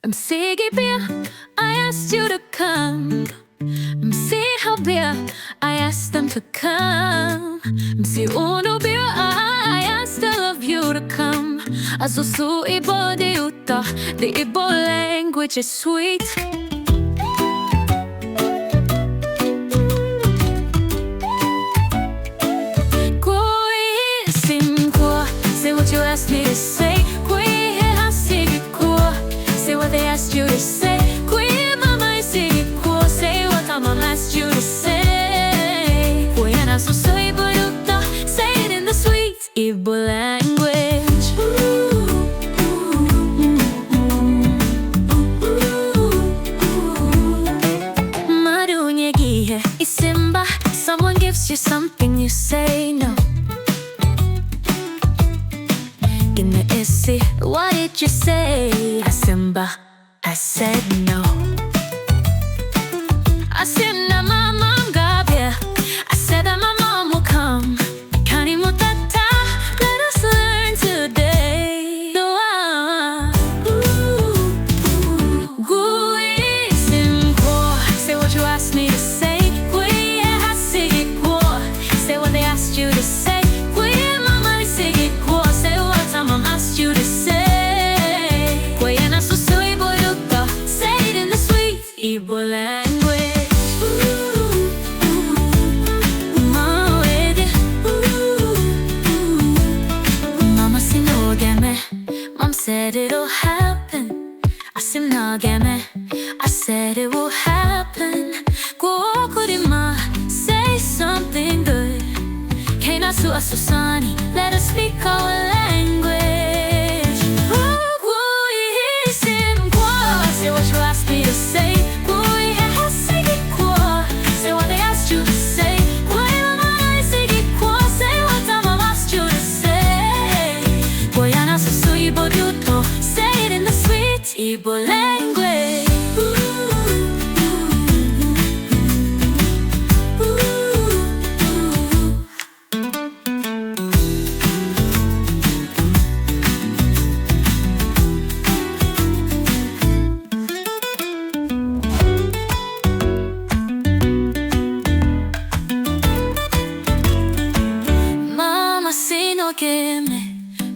Sige beer, I asked you to come. See how beer, I asked them to come. See uno beer, I asked all of you to come. Also su ibo de uta, the Igbo language is sweet. Say what you asked me to say. Say what they asked you to say. Say what mama asked you to say. Say it in the sweet Igbo language. Marunyegihe isimba. Someone gives you something, you say no. In the essay, what did you say? Asimba, I said no. I said na my mom got here. I said that my mom will come. Kani mutata, let us learn today. Say what you asked me to say. Say what they asked you to say. You to say say it in the sweet Igbo language. Mama say no game. Mom said it'll happen. I said no game. I said it will happen. Kurima, say something good. Kenasu asusani, let us speak our language. Say what you asked me to say. Say what they asked you to say. Say what mama asked you to say. Say it in the sweet Igbo language.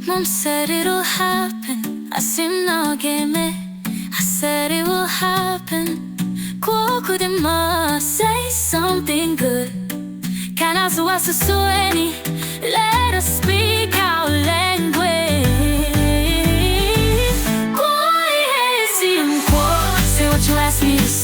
Mom said it'll happen. I said no game. I said it will happen. Say something good. Let us speak our language. Say what you asked me to say.